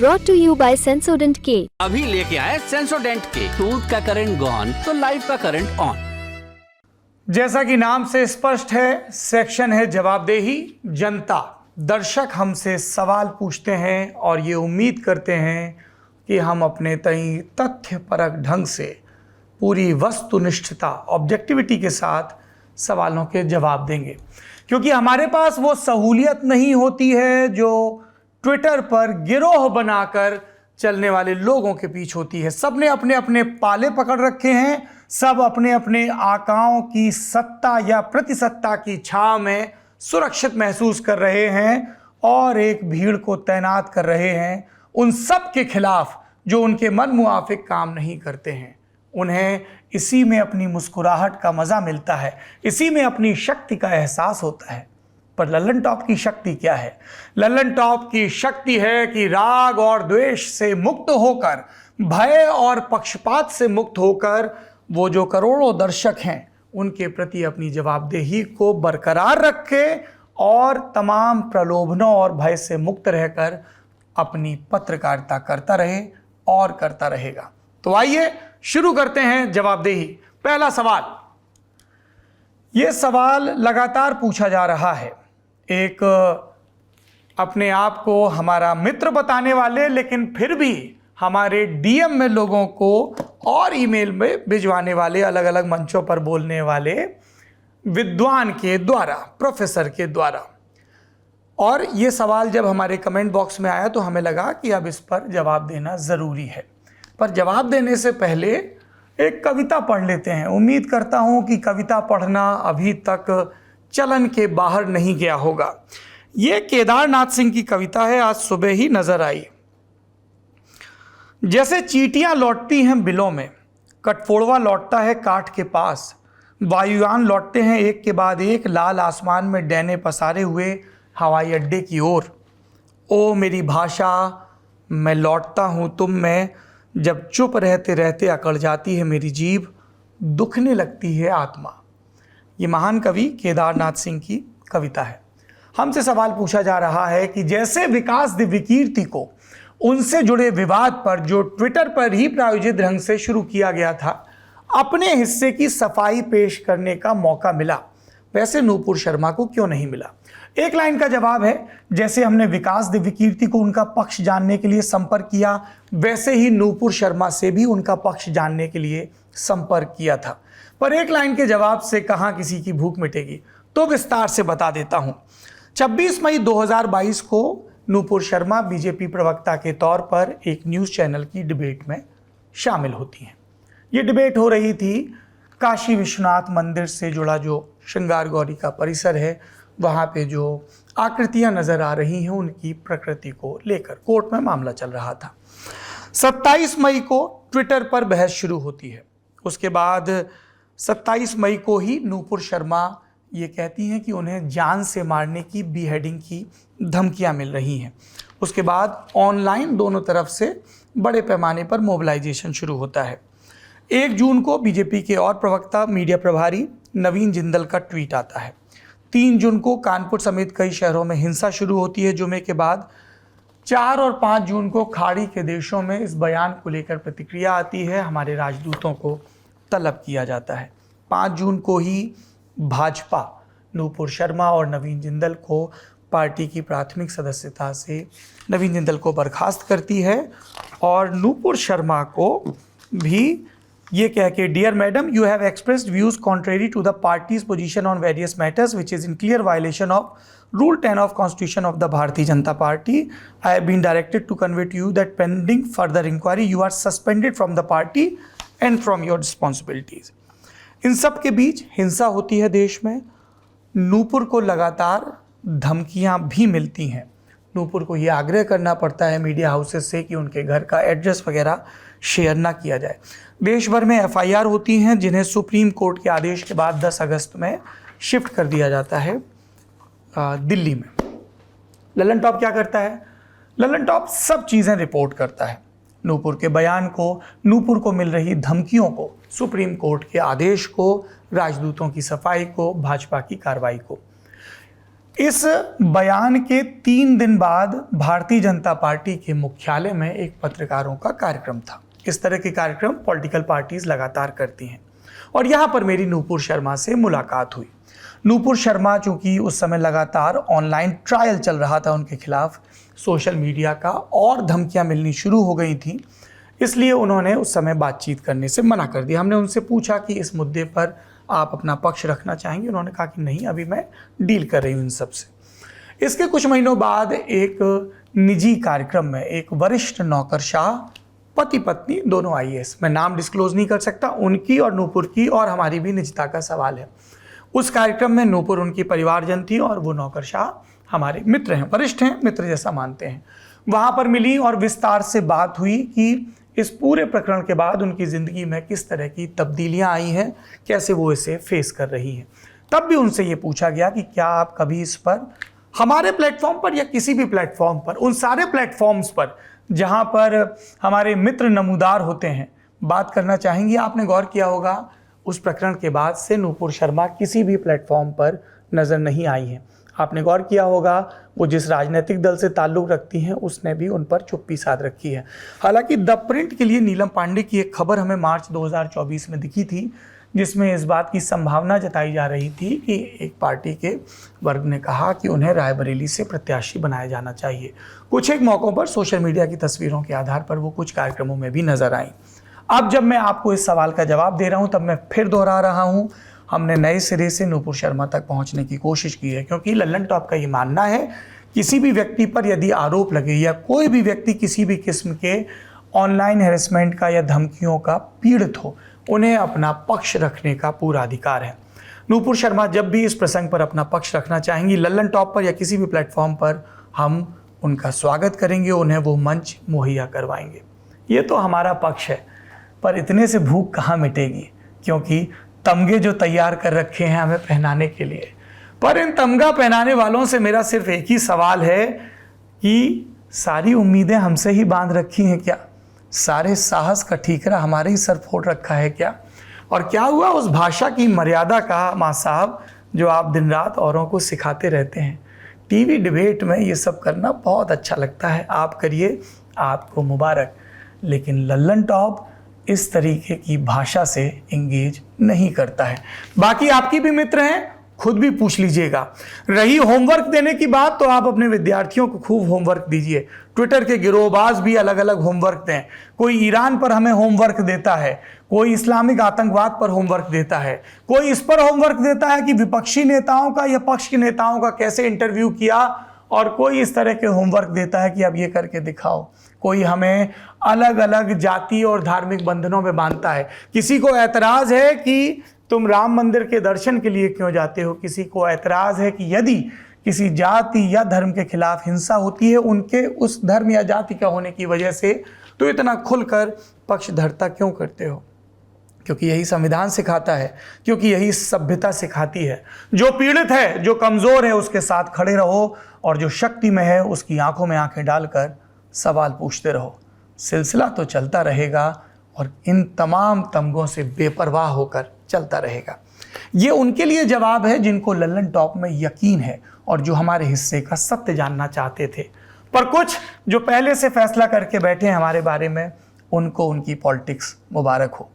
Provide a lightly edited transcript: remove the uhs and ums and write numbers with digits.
brought to you by Sensodent K। अभी लेके आए सेंसोडेंट के, टूथ का करंट गॉन तो लाइफ का करंट ऑन। जैसा कि नाम से स्पष्ट है, सेक्शन है जवाबदेही। जनता दर्शक हमसे सवाल पूछते हैं और ये उम्मीद करते हैं कि हम अपने तय तथ्यपरक ढंग से पूरी वस्तुनिष्ठता ऑब्जेक्टिविटी के साथ सवालों के जवाब देंगे, क्योंकि हमारे पास वो सहूलियत नहीं होती है जो ट्विटर पर गिरोह बनाकर चलने वाले लोगों के पीछे होती है। सब ने अपने अपने पाले पकड़ रखे हैं, सब अपने अपने आकाओं की सत्ता या प्रतिसत्ता की छाव में सुरक्षित महसूस कर रहे हैं और एक भीड़ को तैनात कर रहे हैं उन सब के खिलाफ जो उनके मन मुआफिक काम नहीं करते हैं। उन्हें इसी में अपनी मुस्कुराहट का मजा मिलता है, इसी में अपनी शक्ति का एहसास होता है। पर लल्लन टॉप की शक्ति क्या है? लल्लन टॉप की शक्ति है कि राग और द्वेष से मुक्त होकर, भय और पक्षपात से मुक्त होकर वो जो करोड़ों दर्शक हैं उनके प्रति अपनी जवाबदेही को बरकरार रखे और तमाम प्रलोभनों और भय से मुक्त रहकर अपनी पत्रकारिता करता रहे और करता रहेगा। तो आइए शुरू करते हैं जवाबदेही। पहला सवाल, यह सवाल लगातार पूछा जा रहा है, एक अपने आप को हमारा मित्र बताने वाले लेकिन फिर भी हमारे डीएम में लोगों को और ईमेल में भिजवाने वाले, अलग अलग मंचों पर बोलने वाले विद्वान के द्वारा, प्रोफेसर के द्वारा। और ये सवाल जब हमारे कमेंट बॉक्स में आया तो हमें लगा कि अब इस पर जवाब देना ज़रूरी है। पर जवाब देने से पहले एक कविता पढ़ लेते हैं। उम्मीद करता हूँ कि कविता पढ़ना अभी तक चलन के बाहर नहीं गया होगा। ये केदारनाथ सिंह की कविता है, आज सुबह ही नजर आई। जैसे चींटियां लौटती हैं बिलों में, कटफोड़वा लौटता है काठ के पास, वायुयान लौटते हैं एक के बाद एक, लाल आसमान में डैने पसारे हुए हवाई अड्डे की ओर। ओ मेरी भाषा, मैं लौटता हूँ तुम में, जब चुप रहते रहते अकड़ जाती है मेरी जीभ, दुखने लगती है आत्मा। ये महान कवि केदारनाथ सिंह की कविता है। हमसे सवाल पूछा जा रहा है कि जैसे विकास दिव्यकीर्ति को उनसे जुड़े विवाद पर जो ट्विटर पर ही प्रायोजित ढंग से शुरू किया गया था, अपने हिस्से की सफाई पेश करने का मौका मिला, वैसे नूपुर शर्मा को क्यों नहीं मिला? एक लाइन का जवाब है, जैसे हमने विकास दिव्यकीर्ति को उनका पक्ष जानने के लिए संपर्क किया, वैसे ही नूपुर शर्मा से भी उनका पक्ष जानने के लिए संपर्क किया था। पर एक लाइन के जवाब से कहाँ किसी की भूख मिटेगी, तो विस्तार से बता देता हूँ। 26 मई 2022 को नूपुर शर्मा बीजेपी प्रवक्ता के तौर पर एक न्यूज़ चैनल की डिबेट में शामिल होती हैं। ये डिबेट हो रही थी काशी विश्वनाथ मंदिर से जुड़ा जो श्रृंगार गौरी का परिसर है, वहाँ पे जो आकृतियाँ नज़र आ रही हैं उनकी प्रकृति को लेकर कोर्ट में मामला चल रहा था। 27 मई को ट्विटर पर बहस शुरू होती है। उसके बाद 27 मई को ही नूपुर शर्मा ये कहती हैं कि उन्हें जान से मारने की, बीहेडिंग की धमकियां मिल रही हैं। उसके बाद ऑनलाइन दोनों तरफ से बड़े पैमाने पर मोबिलाइजेशन शुरू होता है। 1 जून को बीजेपी के और प्रवक्ता, मीडिया प्रभारी नवीन जिंदल का ट्वीट आता है। 3 जून को कानपुर समेत कई शहरों में हिंसा शुरू होती है जुमे के बाद। 4 और 5 जून को खाड़ी के देशों में इस बयान को लेकर प्रतिक्रिया आती है, हमारे राजदूतों को तलब किया जाता है। 5 जून को ही भाजपा नूपुर शर्मा और नवीन जिंदल को पार्टी की प्राथमिक सदस्यता से नवीन जिंदल को बर्खास्त करती है और नूपुर शर्मा को भी ये कह के, dear madam, you have expressed views contrary to the party's position on various matters which is in clear violation of Rule 10 of Constitution of the Bharatiya Janata Party. I have been directed to convey to you that pending further inquiry, you are suspended from the party and from your responsibilities. इन सब के बीच हिंसा होती है देश में। नूपुर को लगातार धमकियां भी मिलती हैं। नूपुर को ये आग्रह करना पड़ता है मीडिया हाउसेस से कि उनके घर का एड्रेस वगैरह शेयर ना किया जाए। देश भर में एफआईआर होती हैं जिन्हें सुप्रीम कोर्ट के आदेश के बाद 10 अगस्त में शिफ्ट कर दिया जाता है दिल्ली में। लल्लन टॉप क्या करता है? लल्लन टॉप सब चीज़ें रिपोर्ट करता है। नूपुर के बयान को, नूपुर को मिल रही धमकियों को, सुप्रीम कोर्ट के आदेश को, राजदूतों की सफाई को, भाजपा की कार्रवाई को। इस बयान के 3 दिन बाद भारतीय जनता पार्टी के मुख्यालय में एक पत्रकारों का कार्यक्रम था। इस तरह के कार्यक्रम पॉलिटिकल पार्टीज लगातार करती हैं और यहाँ पर मेरी नूपुर शर्मा से मुलाकात हुई। नूपुर शर्मा चूँकि उस समय लगातार ऑनलाइन ट्रायल चल रहा था उनके खिलाफ, सोशल मीडिया का और धमकियाँ मिलनी शुरू हो गई थी, इसलिए उन्होंने उस समय बातचीत करने से मना कर दिया। हमने उनसे पूछा कि इस मुद्दे पर आप अपना पक्ष रखना चाहेंगे, उन्होंने कहा कि नहीं, अभी मैं डील कर रही हूँ इन सब से। इसके कुछ महीनों बाद एक निजी कार्यक्रम में एक वरिष्ठ नौकरशाह पति पत्नी दोनों IAS, मैं नाम डिस्क्लोज नहीं कर सकता, उनकी और नूपुर की और हमारी भी निजता का सवाल है। उस कार्यक्रम में नूपुर उनकी परिवारजन थी और वो नौकरशाह हमारे मित्र हैं, वरिष्ठ हैं, मित्र जैसा मानते हैं। वहाँ पर मिली और विस्तार से बात हुई कि इस पूरे प्रकरण के बाद उनकी ज़िंदगी में किस तरह की तब्दीलियाँ आई हैं, कैसे वो इसे फेस कर रही हैं। तब भी उनसे ये पूछा गया कि क्या आप कभी इस पर हमारे प्लेटफॉर्म पर या किसी भी प्लेटफॉर्म पर, उन सारे प्लेटफॉर्म्स पर जहाँ पर हमारे मित्र नमूदार होते हैं, बात करना चाहेंगी। आपने गौर किया होगा उस प्रकरण के बाद से नूपुर शर्मा किसी भी प्लेटफॉर्म पर नज़र नहीं आई हैं। आपने गौर किया होगा वो जिस राजनीतिक दल से ताल्लुक़ रखती हैं उसने भी उन पर चुप्पी साध रखी है। हालांकि द प्रिंट के लिए नीलम पांडे की एक खबर हमें मार्च 2024 में दिखी थी, जिसमें इस बात की संभावना जताई जा रही थी कि एक पार्टी के वर्ग ने कहा कि उन्हें रायबरेली से प्रत्याशी बनाया जाना चाहिए। कुछ एक मौक़ों पर सोशल मीडिया की तस्वीरों के आधार पर वो कुछ कार्यक्रमों में भी नजर आई। अब जब मैं आपको इस सवाल का जवाब दे रहा हूँ तब मैं फिर दोहरा रहा हूँ, हमने नए सिरे से नूपुर शर्मा तक पहुँचने की कोशिश की है, क्योंकि लल्लन टॉप का ये मानना है किसी भी व्यक्ति पर यदि आरोप लगे या कोई भी व्यक्ति किसी भी किस्म के ऑनलाइन हैरेसमेंट का या धमकियों का पीड़ित हो, उन्हें अपना पक्ष रखने का पूरा अधिकार है। नूपुर शर्मा जब भी इस प्रसंग पर अपना पक्ष रखना चाहेंगी, लल्लन टॉप पर या किसी भी प्लेटफॉर्म पर, हम उनका स्वागत करेंगे, उन्हें वो मंच मुहैया करवाएंगे। ये तो हमारा पक्ष है, पर इतने से भूख कहाँ मिटेगी, क्योंकि तमगे जो तैयार कर रखे हैं हमें पहनाने के लिए। पर इन तमगा पहनाने वालों से मेरा सिर्फ एक ही सवाल है कि सारी उम्मीदें हमसे ही बांध रखी हैं क्या? सारे साहस का ठीकरा हमारे ही सर फोड़ रखा है क्या? और क्या हुआ उस भाषा की मर्यादा का, माँ साहब, जो आप दिन रात औरों को सिखाते रहते हैं? टीवी डिबेट में ये सब करना बहुत अच्छा लगता है, आप करिए, आपको मुबारक। लेकिन लल्लन टॉप इस तरीके की भाषा से इंगेज नहीं करता है। बाकी आपकी भी मित्र हैं, खुद भी पूछ लीजिएगा। रही होमवर्क देने की बात, तो आप अपने विद्यार्थियों को खूब होमवर्क दीजिए। ट्विटर के गिरोहबाज भी अलग अलग होमवर्क दें। कोई ईरान पर हमें होमवर्क देता है, कोई इस्लामिक आतंकवाद पर होमवर्क देता है, कोई इस पर होमवर्क देता है कि विपक्षी नेताओं का या पक्ष के नेताओं का कैसे इंटरव्यू किया, और कोई इस तरह के होमवर्क देता है कि अब ये करके दिखाओ। कोई हमें अलग अलग जाति और धार्मिक बंधनों में बांधता है। किसी को ऐतराज़ है कि तुम राम मंदिर के दर्शन के लिए क्यों जाते हो, किसी को ऐतराज़ है कि यदि किसी जाति या धर्म के खिलाफ हिंसा होती है उनके उस धर्म या जाति का होने की वजह से, तो इतना खुलकर पक्षधरता क्यों करते हो? क्योंकि यही संविधान सिखाता है, क्योंकि यही सभ्यता सिखाती है। जो पीड़ित है, जो कमज़ोर है, उसके साथ खड़े रहो, और जो शक्ति में है उसकी आंखों में आंखें डालकर सवाल पूछते रहो। सिलसिला तो चलता रहेगा और इन तमाम तमगों से बेपरवाह होकर चलता रहेगा। ये उनके लिए जवाब है जिनको लल्लन टॉप में यकीन है और जो हमारे हिस्से का सत्य जानना चाहते थे। पर कुछ जो पहले से फैसला करके बैठे हैं हमारे बारे में, उनको उनकी पॉलिटिक्स मुबारक हो।